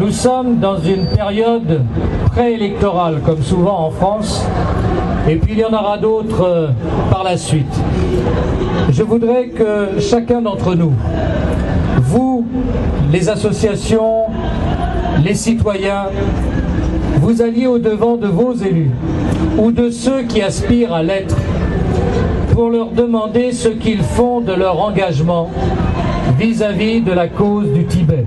Nous sommes dans une période préélectorale, comme souvent en France, et puis il y en aura d'autres par la suite. Je voudrais que chacun d'entre nous, vous, les associations, les citoyens, vous alliez au-devant de vos élus ou de ceux qui aspirent à l'être pour leur demander ce qu'ils font de leur engagement vis-à-vis de la cause du Tibet.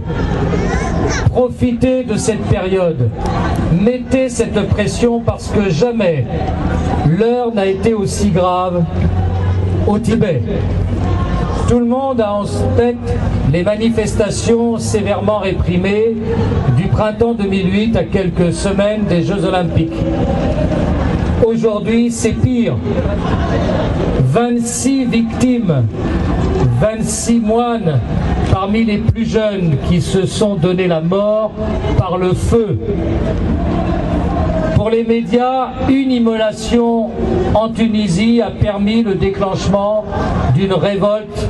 Profitez de cette période, mettez cette pression parce que jamais l'heure n'a été aussi grave au Tibet. Tout le monde a en tête les manifestations sévèrement réprimées du printemps 2008 à quelques semaines des Jeux Olympiques. Aujourd'hui, c'est pire. 26 victimes, 26 moines parmi les plus jeunes qui se sont donné la mort par le feu. Pour les médias, une immolation en Tunisie a permis le déclenchement d'une révolte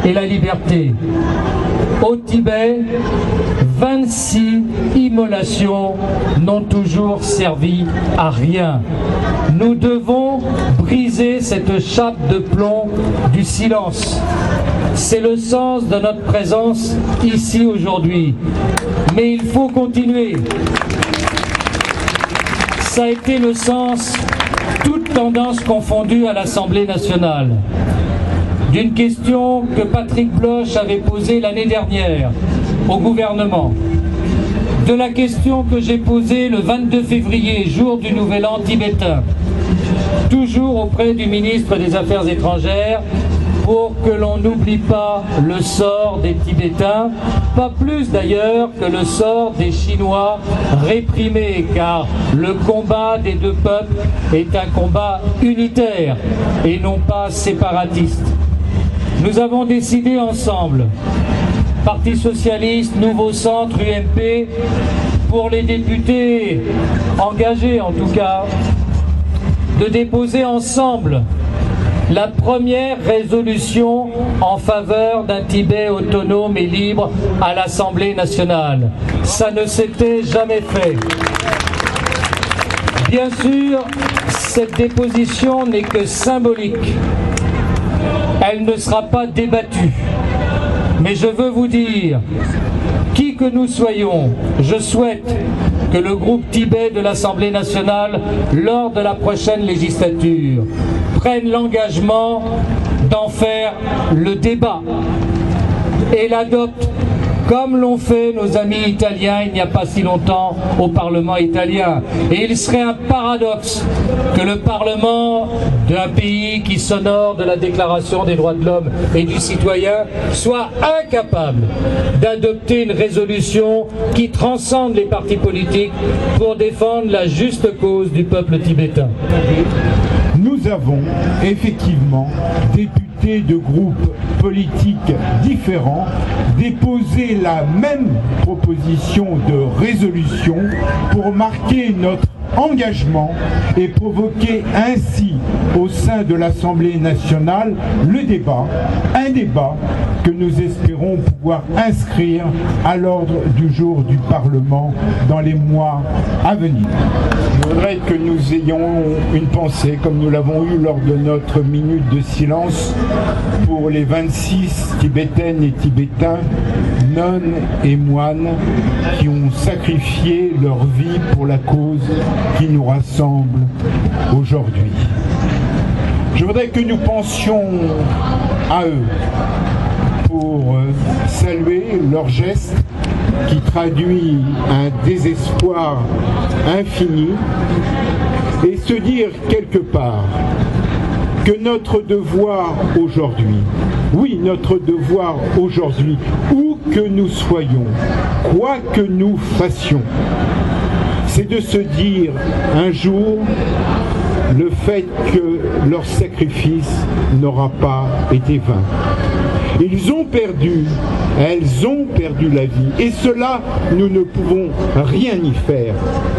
et la liberté. Au Tibet, 26 immolations n'ont toujours servi à rien. Nous devons briser cette chape de plomb du silence. C'est le sens de notre présence ici aujourd'hui. Mais il faut continuer. Ça a été le sens, toute tendance confondue à l'Assemblée nationale, d'une question que Patrick Bloch avait posée l'année dernière au gouvernement, de la question que j'ai posée le 22 février, jour du Nouvel An tibétain, toujours auprès du ministre des Affaires étrangères, pour que l'on n'oublie pas le sort des Tibétains, pas plus d'ailleurs que le sort des Chinois réprimés, car le combat des deux peuples est un combat unitaire et non pas séparatiste. Nous avons décidé ensemble, Parti socialiste, Nouveau Centre, UMP, pour les députés engagés en tout cas, de déposer ensemble la première résolution en faveur d'un Tibet autonome et libre à l'Assemblée nationale. Ça ne s'était jamais fait. Bien sûr, cette déposition n'est que symbolique. Elle ne sera pas débattue. Mais je veux vous dire, qui que nous soyons, je souhaite que le groupe Tibet de l'Assemblée nationale, lors de la prochaine législature, prenne l'engagement d'en faire le débat et l'adopte comme l'ont fait nos amis italiens il n'y a pas si longtemps au Parlement italien. Et il serait un paradoxe que le Parlement d'un pays qui s'honore de la Déclaration des droits de l'homme et du citoyen soit incapable d'adopter une résolution qui transcende les partis politiques pour défendre la juste cause du peuple tibétain. Nous avons effectivement députés de groupes politiques différents déposé la même proposition de résolution pour marquer notre engagement et provoquer ainsi au sein de l'Assemblée nationale le débat, un débat que nous espérons pouvoir inscrire à l'ordre du jour du Parlement dans les mois à venir. Je voudrais que nous ayons une pensée, comme nous l'avons eu lors de notre minute de silence, pour les 26 Tibétaines et Tibétains, nonnes et moines, qui ont sacrifié leur vie pour la cause qui nous rassemble aujourd'hui. Je voudrais que nous pensions à eux pour saluer leur geste qui traduit un désespoir infini et se dire quelque part que notre devoir aujourd'hui, oui, notre devoir aujourd'hui, où que nous soyons, quoi que nous fassions, c'est de se dire un jour le fait que leur sacrifice n'aura pas été vain. Ils ont perdu, elles ont perdu la vie. Et cela, nous ne pouvons rien y faire.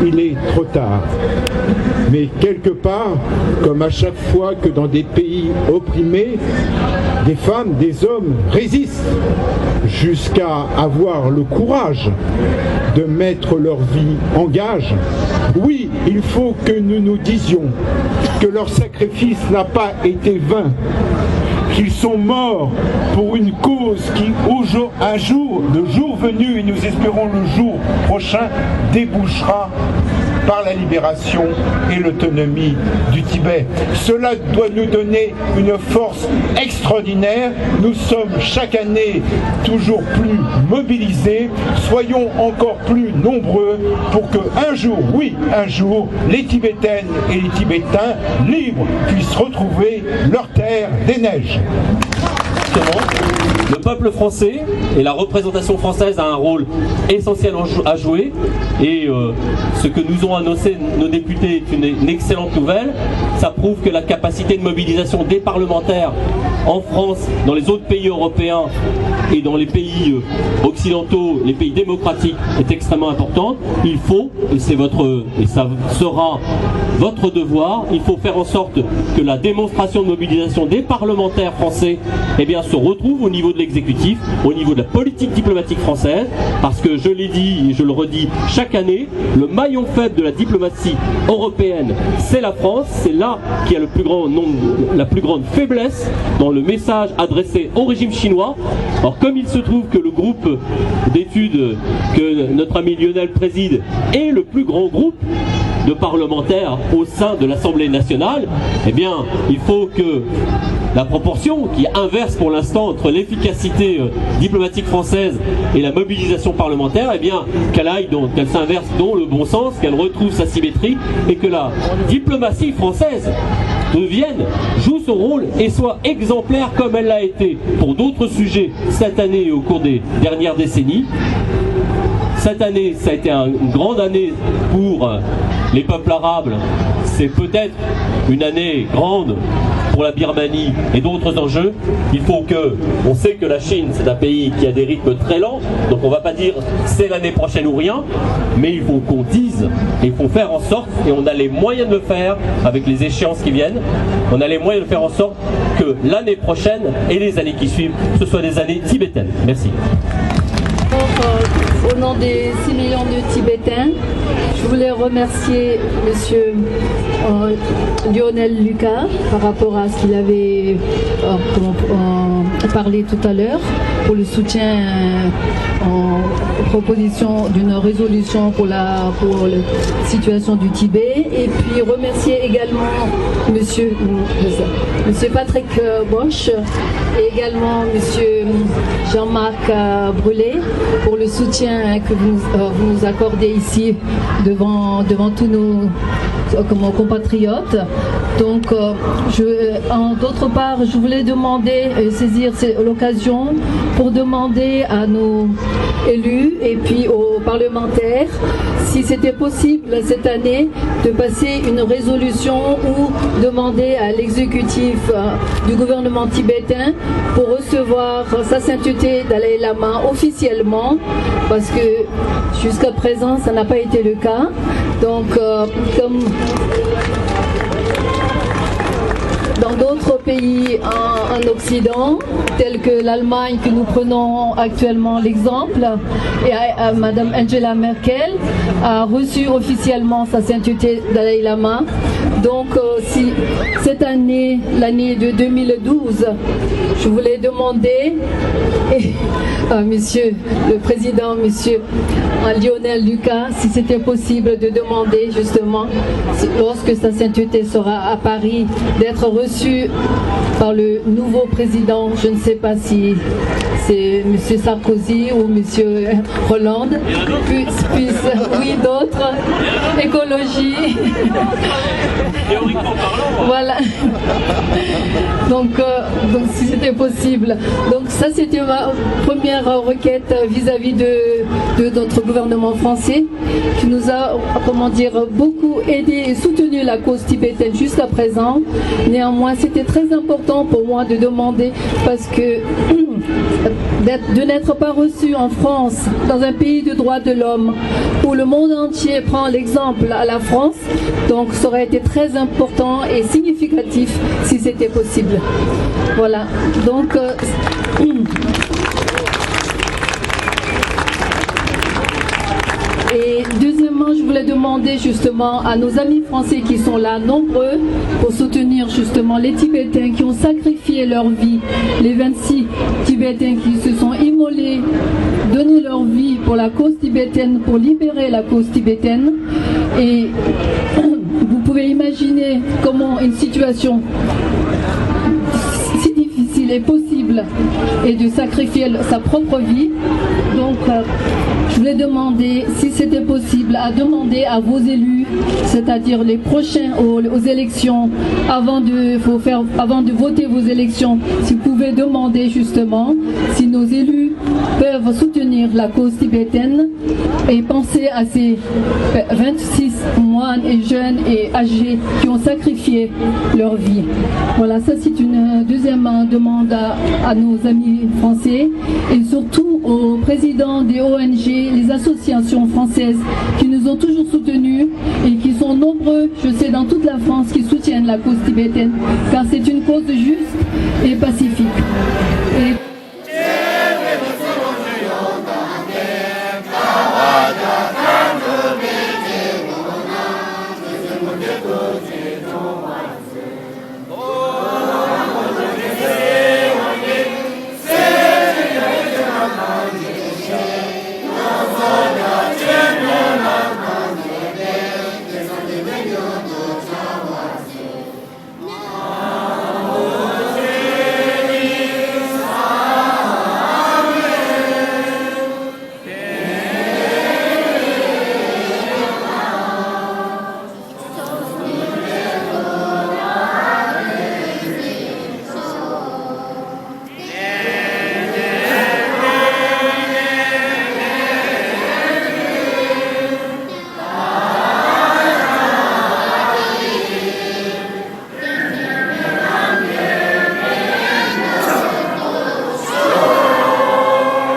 Il est trop tard. Mais quelque part, comme à chaque fois que dans des pays opprimés, des femmes, des hommes résistent jusqu'à avoir le courage de mettre leur vie en gage. Oui, il faut que nous nous disions que leur sacrifice n'a pas été vain, qu'ils sont morts pour une cause qui, le jour venu, et nous espérons le jour prochain, débouchera par la libération et l'autonomie du Tibet. Cela doit nous donner une force extraordinaire. Nous sommes chaque année toujours plus mobilisés. Soyons encore plus nombreux pour que un jour, les Tibétaines et les Tibétains libres puissent retrouver leur terre des neiges. Le peuple français et la représentation française a un rôle essentiel à jouer et ce que nous ont annoncé nos députés est une excellente nouvelle. Ça prouve que la capacité de mobilisation des parlementaires en France, dans les autres pays européens et dans les pays occidentaux, les pays démocratiques, est extrêmement importante. Il faut, et ça sera votre devoir, il faut faire en sorte que la démonstration de mobilisation des parlementaires français se retrouve au niveau de l'exécutif, au niveau de la politique diplomatique française, parce que je l'ai dit et je le redis chaque année, le maillon faible de la diplomatie européenne, c'est la France, c'est là qu'il y a la plus grande faiblesse dans le message adressé au régime chinois. Alors comme il se trouve que le groupe d'études que notre ami Lionel préside est le plus grand groupe de parlementaires au sein de l'Assemblée nationale, il faut que la proportion qui inverse pour l'instant entre l'efficacité diplomatique française et la mobilisation parlementaire, qu'elle s'inverse dans le bon sens, qu'elle retrouve sa symétrie et que la diplomatie française joue son rôle et soit exemplaire comme elle l'a été pour d'autres sujets cette année et au cours des dernières décennies. Cette année, ça a été une grande année pour les peuples arabes. C'est peut-être une année grande pour la Birmanie et d'autres enjeux. On sait que la Chine, c'est un pays qui a des rythmes très lents, donc on ne va pas dire c'est l'année prochaine ou rien, mais il faut qu'on dise et il faut faire en sorte, et on a les moyens de le faire avec les échéances qui viennent, on a les moyens de faire en sorte que l'année prochaine et les années qui suivent, ce soient des années tibétaines. Merci. Au nom des 6 millions de Tibétains, je voulais remercier Monsieur Lionel Lucas par rapport à ce qu'il avait parlé tout à l'heure pour le soutien en proposition d'une résolution pour la situation du Tibet, et puis remercier également Monsieur Patrick Bosch et également Monsieur Jean-Marc Brûlé pour le soutien que vous nous accordez ici devant tous nos compatriotes. Donc, d'autre part, je voulais saisir l'occasion pour demander à nos élus et puis aux parlementaires si c'était possible cette année de passer une résolution ou demander à l'exécutif du gouvernement tibétain pour recevoir Sa Sainteté Dalai Lama officiellement, parce que jusqu'à présent ça n'a pas été le cas. Donc comme dans d'autres pays en Occident, tels que l'Allemagne, que nous prenons actuellement l'exemple, et Madame Angela Merkel a reçu officiellement Sa Sainteté Dalai Lama. Donc si cette année, l'année de 2012, je voulais demander à Monsieur le Président, Monsieur Lionel Lucas, si c'était possible de demander justement, lorsque Sa Sainteté sera à Paris, d'être reçu par le nouveau président. Je ne sais pas si c'est M. Sarkozy ou M. Hollande, oui, d'autres, écologie. Voilà. Donc si c'était possible. Donc ça, c'était ma première requête vis-à-vis de notre gouvernement français, qui nous a, beaucoup aidé et soutenu la cause tibétaine jusqu'à présent. Néanmoins, c'était très important pour moi de demander, parce que de n'être pas reçu en France, dans un pays de droits de l'homme, où le monde entier prend l'exemple à la France. Donc ça aurait été très important et significatif si c'était possible. Voilà. Donc et deuxièmement, je voulais demander justement à nos amis français qui sont là, nombreux, pour soutenir justement les Tibétains qui ont sacrifié leur vie, les 26 Tibétains qui se sont immolés, donné leur vie pour la cause tibétaine, pour libérer la cause tibétaine. Et vous pouvez imaginer comment une situation si difficile est possible et de sacrifier sa propre vie. Donc je voulais demander si c'était possible à demander à vos élus, c'est-à-dire les prochains aux élections, avant de voter vos élections, si vous pouvez demander justement si nos élus peuvent soutenir la cause tibétaine et penser à ces 26 moines et jeunes et âgés qui ont sacrifié leur vie. Voilà, ça c'est une deuxième demande à nos amis français et surtout aux présidents des ONG, les associations françaises qui nous ont toujours soutenus et qui sont nombreux, je sais, dans toute la France, qui soutiennent la cause tibétaine, car c'est une cause juste et pacifique. Et